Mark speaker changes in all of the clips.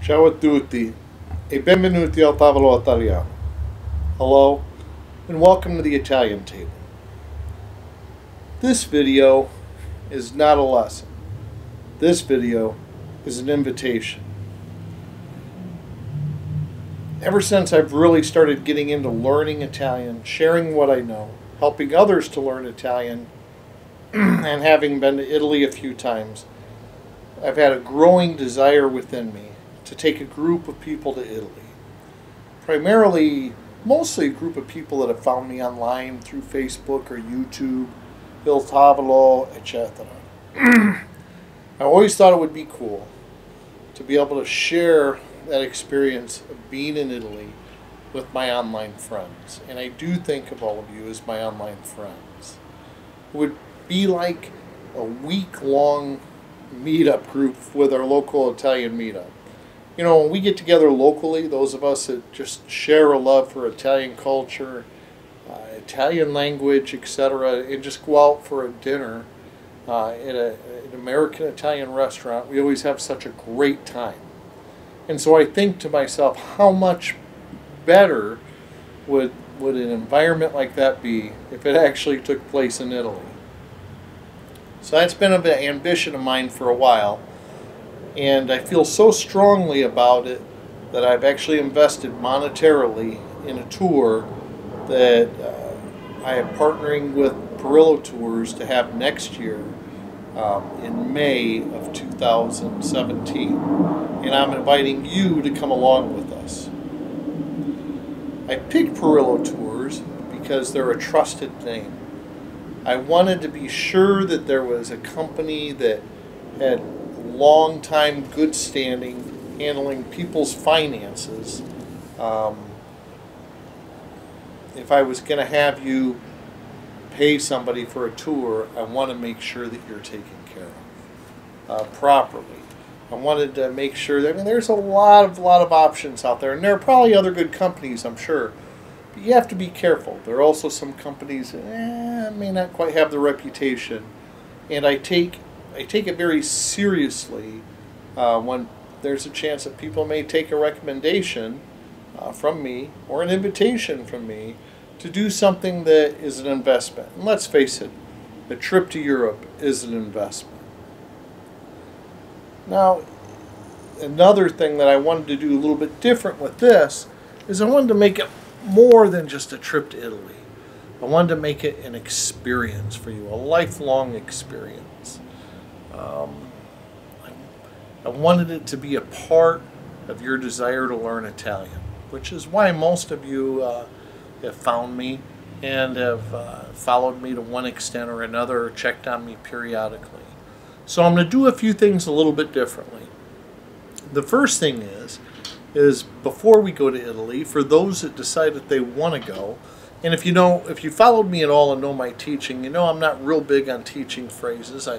Speaker 1: Ciao a tutti e benvenuti al Tavolo Italiano. Hello and welcome to the Italian table. This video is not a lesson. This video is an invitation. Ever since I've really started getting into learning Italian, sharing what I know, helping others to learn Italian, and having been to Italy a few times, I've had a growing desire within me to take a group of people to Italy. Mostly a group of people that have found me online through Facebook or YouTube, Il Tavolo, etc. I always thought it would be cool to be able to share that experience of being in Italy with my online friends. And I do think of all of you as my online friends. It would be like a week-long meetup group with our local Italian meetup. You know, when we get together locally, those of us that just share a love for Italian culture, Italian language, etc., and just go out for a dinner at an American Italian restaurant, we always have such a great time. And so I think to myself, how much better would an environment like that be if it actually took place in Italy? So that's been an ambition of mine for a while. And I feel so strongly about it that I've actually invested monetarily in a tour that I am partnering with Perillo Tours to have next year in May of 2017. And I'm inviting you to come along with us. I picked Perillo Tours because they're a trusted name. I wanted to be sure that there was a company that had long time good standing handling people's finances. If I was going to have you pay somebody for a tour, I want to make sure that you're taken care of properly. I wanted to make sure that, I mean, there's a lot of options out there, and there are probably other good companies, I'm sure, but you have to be careful. There are also some companies that may not quite have the reputation, and I take it very seriously when there's a chance that people may take a recommendation from me or an invitation from me to do something that is an investment. And let's face it, a trip to Europe is an investment. Now, another thing that I wanted to do a little bit different with this is I wanted to make it more than just a trip to Italy. I wanted to make it an experience for you, a lifelong experience. I wanted it to be a part of your desire to learn Italian, which is why most of you have found me and have followed me to one extent or another, or checked on me periodically. So I'm going to do a few things a little bit differently. The first thing is before we go to Italy, for those that decide that they want to go, and if you followed me at all and know my teaching, you know I'm not real big on teaching phrases.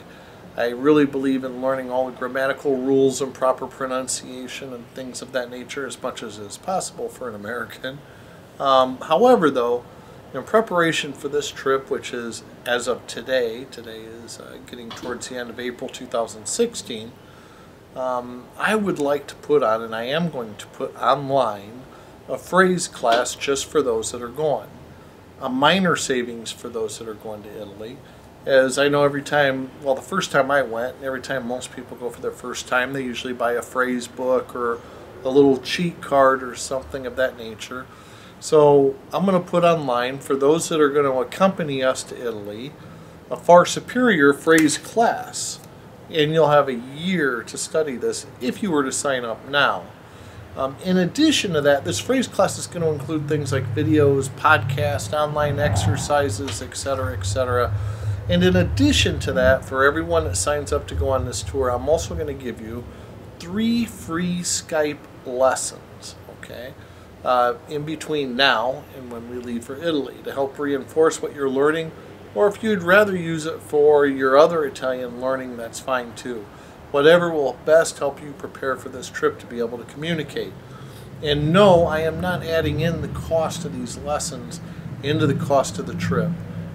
Speaker 1: I really believe in learning all the grammatical rules and proper pronunciation and things of that nature as much as is possible for an American. However, though, in preparation for this trip, which is as of today is getting towards the end of April 2016, I would like to put on, and I am going to put online, a phrase class just for those that are going. A minor savings for those that are going to Italy. As I know, every time, well, the first time I went, and every time most people go for their first time, they usually buy a phrase book or a little cheat card or something of that nature. So I'm going to put online, for those that are going to accompany us to Italy, a far superior phrase class. And you'll have a year to study this if you were to sign up now. In addition to that, this phrase class is going to include things like videos, podcasts, online exercises, etc., etc. And in addition to that, for everyone that signs up to go on this tour, I'm also going to give you 3 free Skype lessons, okay, in between now and when we leave for Italy, to help reinforce what you're learning, or if you'd rather use it for your other Italian learning, that's fine too. Whatever will best help you prepare for this trip to be able to communicate. And no, I am not adding in the cost of these lessons into the cost of the trip.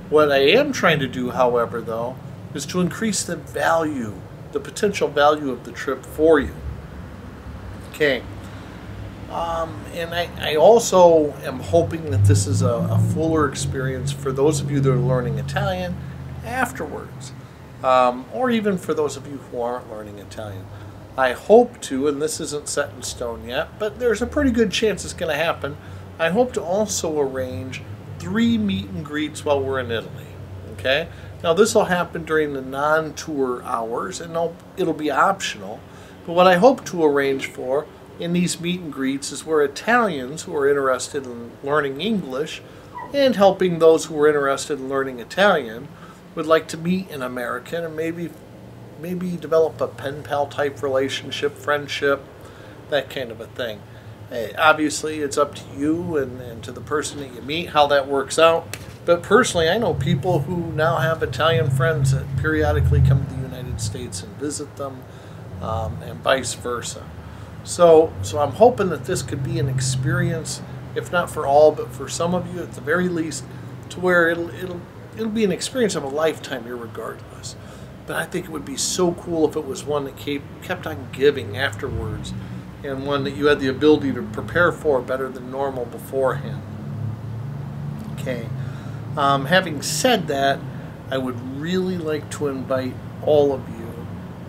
Speaker 1: What I am trying to do, however, though, is to increase the value, the potential value of the trip for you. Okay. And I also am hoping that this is a fuller experience for those of you that are learning Italian afterwards, or even for those of you who aren't learning Italian. I hope to, and this isn't set in stone yet, but there's a pretty good chance it's going to happen. I hope to also arrange 3 meet and greets while we're in Italy. Okay? Now, this will happen during the non-tour hours, and it'll be optional. But what I hope to arrange for in these meet and greets is where Italians who are interested in learning English and helping those who are interested in learning Italian would like to meet an American and maybe develop a pen pal type relationship, friendship, that kind of a thing. Obviously, it's up to you and to the person that you meet how that works out. But personally, I know people who now have Italian friends that periodically come to the United States and visit them, and vice versa. So I'm hoping that this could be an experience, if not for all, but for some of you at the very least, to where it'll be an experience of a lifetime irregardless. But I think it would be so cool if it was one that kept on giving afterwards, and one that you had the ability to prepare for better than normal beforehand. Okay. Having said that, I would really like to invite all of you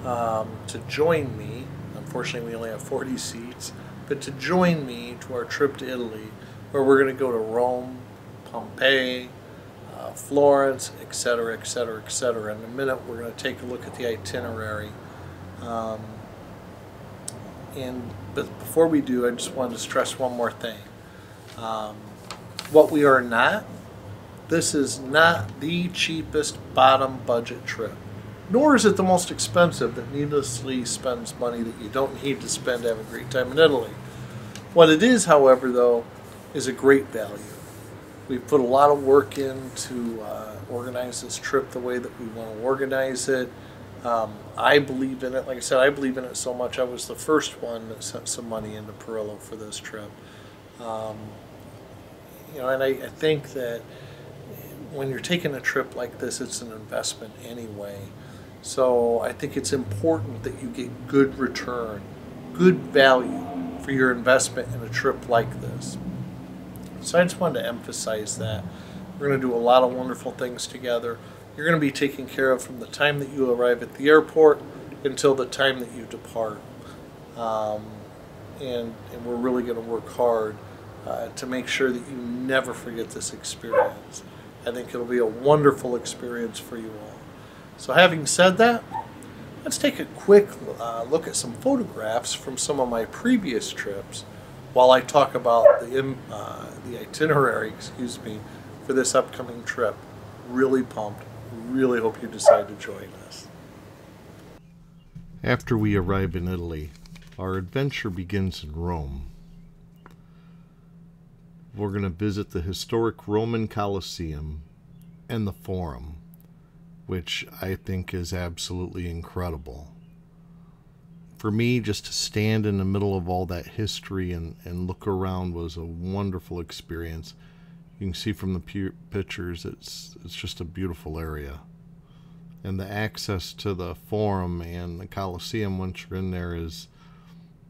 Speaker 1: to join me. Unfortunately, we only have 40 seats, but to join me to our trip to Italy, where we're going to go to Rome, Pompeii, Florence, etc., etc., etc. In a minute, we're going to take a look at the itinerary. But before we do, I just wanted to stress one more thing. What we are not, this is not the cheapest bottom budget trip. Nor is it the most expensive that needlessly spends money that you don't need to spend to have a great time in Italy. What it is, however, though, is a great value. We've put a lot of work in to organize this trip the way that we want to organize it. I believe in it. Like I said, I believe in it so much. I was the first one that sent some money into Perillo for this trip. And I think that when you're taking a trip like this, it's an investment anyway. So I think it's important that you get good return, good value for your investment in a trip like this. So I just wanted to emphasize that. We're going to do a lot of wonderful things together. You're going to be taken care of from the time that you arrive at the airport until the time that you depart. And we're really going to work hard to make sure that you never forget this experience. I think it'll be a wonderful experience for you all. So having said that, let's take a quick look at some photographs from some of my previous trips while I talk about the itinerary, for this upcoming trip. Really pumped. Really hope you decide to join us. After we arrive in Italy, our adventure begins in Rome. We're going to visit the historic Roman Colosseum and the Forum, which I think is absolutely incredible. For me, just to stand in the middle of all that history and look around was a wonderful experience. You can see from the pictures, it's just a beautiful area. And the access to the Forum and the Colosseum once you're in there is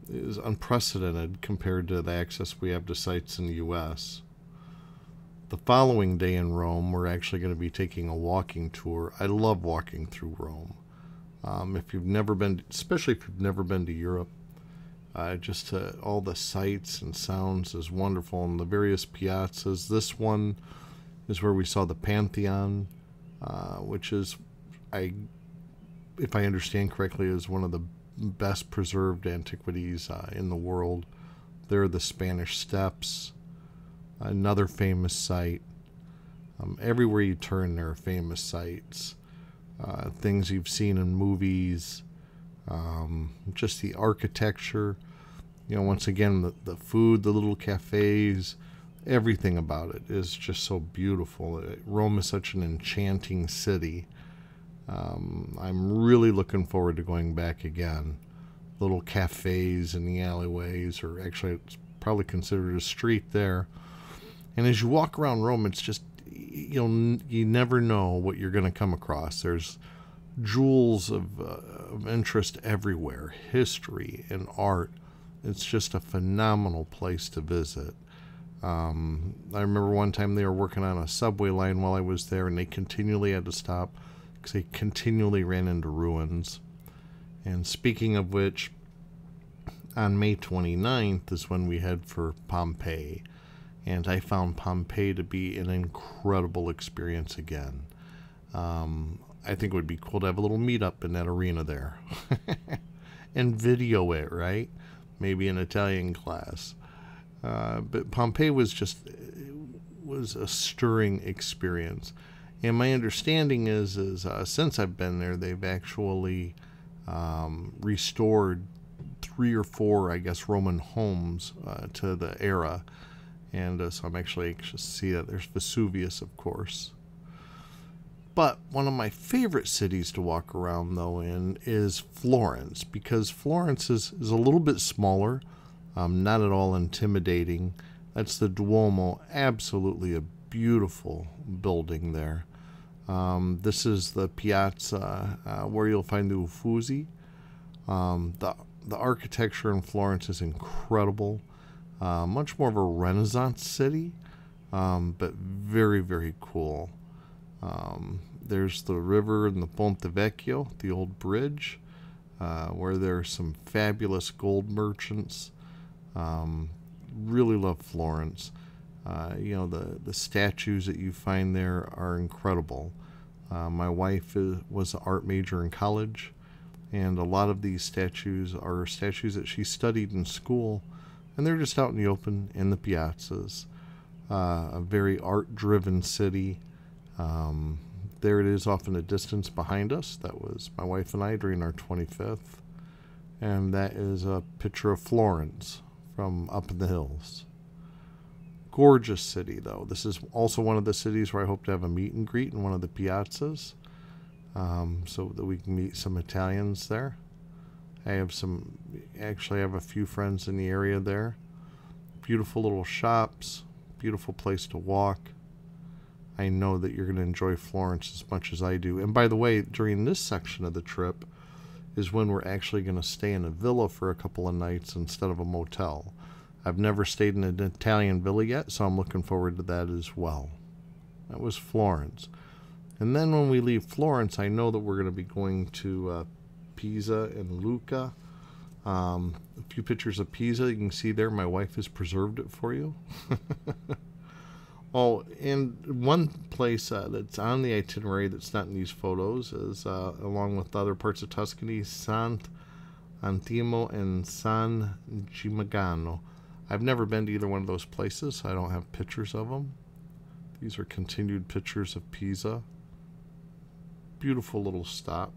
Speaker 1: unprecedented compared to the access we have to sites in the U.S. The following day in Rome, we're actually going to be taking a walking tour. I love walking through Rome. If you've never been, especially if you've never been to Europe, all the sights and sounds is wonderful. And the various piazzas. This one is where we saw the Pantheon, which is, if I understand correctly, is one of the best preserved antiquities in the world. There are the Spanish Steps, another famous site. Everywhere you turn, there are famous sites. Things you've seen in movies, just the architecture, once again, the food, the little cafes, everything about it is just so beautiful. Rome is such an enchanting city. I'm really looking forward to going back again. Little cafes in the alleyways, or actually it's probably considered a street there. And as you walk around Rome, it's just, you never know what you're going to come across. There's jewels of interest everywhere, history and art
Speaker 2: It's just a phenomenal place to visit. I remember one time they were working on a subway line while I was there, and they continually had to stop because they continually ran into ruins. And speaking of which, on May 29th is when we head for Pompeii. And I found Pompeii to be an incredible experience again. I think it would be cool to have a little meetup in that arena there. And video it, right? Maybe an Italian class. But Pompeii was was a stirring experience. And my understanding is since I've been there, they've actually restored 3 or 4, I guess, Roman homes to the era. And so I'm actually anxious to see that. There's Vesuvius, of course. But one of my favorite cities to walk around, though, in is Florence, because Florence is a little bit smaller, not at all intimidating. That's the Duomo, absolutely a beautiful building there. This is the piazza where you'll find the Uffizi. The architecture in Florence is incredible. Much more of a Renaissance city, but very, very cool. There's the river and the Ponte Vecchio, the old bridge, where there's some fabulous gold merchants. Really love Florence. The statues that you find there are incredible. My wife was an art major in college, and a lot of these statues are statues that she studied in school, and they're just out in the open in the piazzas. A very art-driven city. There it is off in the distance behind us. That was my wife and I during our 25th. And that is a picture of Florence from up in the hills. Gorgeous city, though. This is also one of the cities where I hope to have a meet and greet in one of the piazzas, so that we can meet some Italians there. I have a few friends in the area there. Beautiful little shops, beautiful place to walk. I know that you're going to enjoy Florence as much as I do. And by the way, during this section of the trip is when we're actually going to stay in a villa for a couple of nights instead of a motel. I've never stayed in an Italian villa yet, so I'm looking forward to that as well. That was Florence. And then when we leave Florence, I know that we're going to be going to Pisa and Lucca. A few pictures of Pisa. You can see there, my wife has preserved it for you. Oh, and one place that's on the itinerary that's not in these photos is, along with other parts of Tuscany, Sant'Antimo and San Gimignano. I've never been to either one of those places, so I don't have pictures of them. These are continued pictures of Pisa. Beautiful little stop.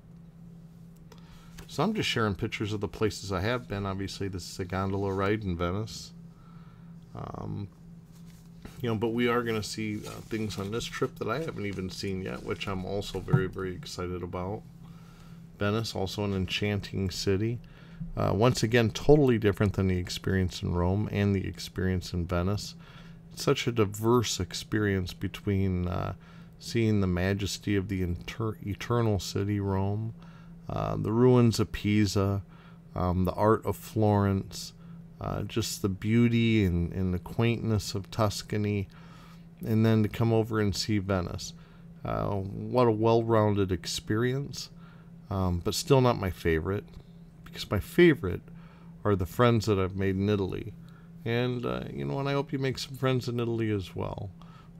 Speaker 2: So I'm just sharing pictures of the places I have been. Obviously, this is a gondola ride in Venice. But we are going to see things on this trip that I haven't even seen yet, which I'm also very, very excited about. Venice, also an enchanting city. Once again, totally different than the experience in Rome and the experience in Venice. It's such a diverse experience between seeing the majesty of the eternal city, Rome, the ruins of Pisa, the art of Florence, just the beauty and the quaintness of Tuscany, and then to come over and see Venice. What a well-rounded experience, but still not my favorite, because my favorite are the friends that I've made in Italy. And I hope you make some friends in Italy as well.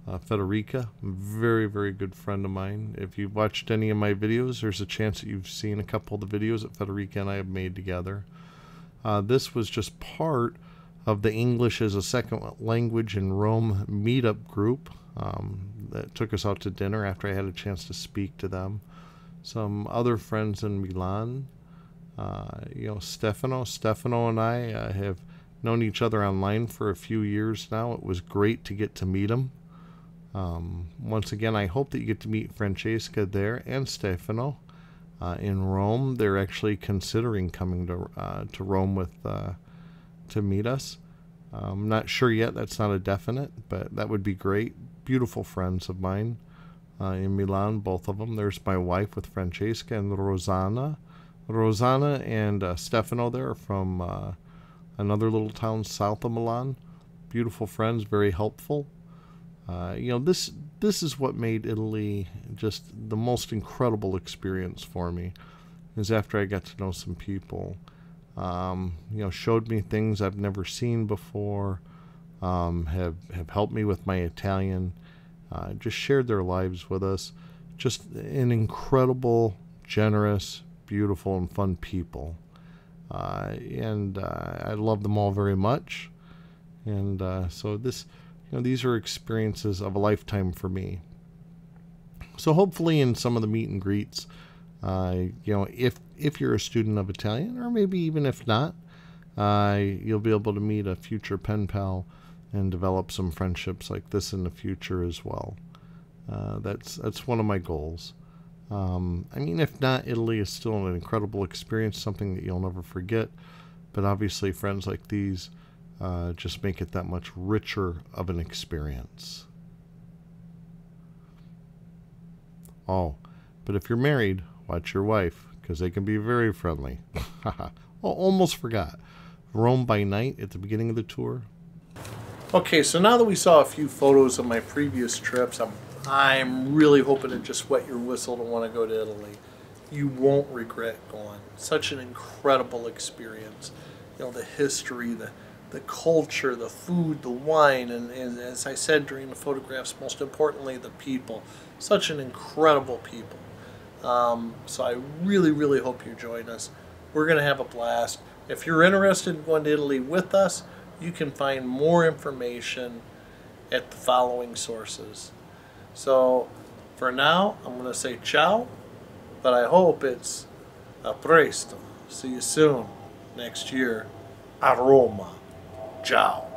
Speaker 2: Federica, very, very good friend of mine. If you've watched any of my videos, there's a chance that you've seen a couple of the videos that Federica and I have made together. This was just part of the English as a second language in Rome meetup group that took us out to dinner after I had a chance to speak to them. Some other friends in Milan, Stefano and I have known each other online for a few years now. It was great to get to meet him. Once again, I hope that you get to meet Francesca there and Stefano in Rome. They're actually considering coming to Rome to meet us. I'm not sure yet. That's not a definite, but that would be great. Beautiful friends of mine in Milan, both of them. There's my wife with Francesca and Rosanna. Rosanna and Stefano there are from another little town south of Milan. Beautiful friends, very helpful. This is what made Italy just the most incredible experience for me. Is after I got to know some people, showed me things I've never seen before, have helped me with my Italian, just shared their lives with us. Just an incredible, generous, beautiful, and fun people. And I love them all very much. And so these are experiences of a lifetime for me. So hopefully in some of the meet and greets, if you're a student of Italian, or maybe even if not, you'll be able to meet a future pen pal and develop some friendships like this in the future as well. That's one of my goals. If not, Italy is still an incredible experience, something that you'll never forget. But obviously, friends like these just make it that much richer of an experience. Oh, but if you're married, watch your wife, because they can be very friendly. Oh, almost forgot. Rome by night at the beginning of the tour.
Speaker 1: Okay, so now that we saw a few photos of my previous trips, I'm really hoping to just wet your whistle to want to go to Italy. You won't regret going. Such an incredible experience. The history, the culture, the food, the wine, and as I said during the photographs, most importantly, the people. Such an incredible people. So I really, really hope you join us. We're going to have a blast. If you're interested in going to Italy with us, you can find more information at the following sources. So for now, I'm going to say ciao, but I hope it's a presto. See you soon next year a Roma. Ciao.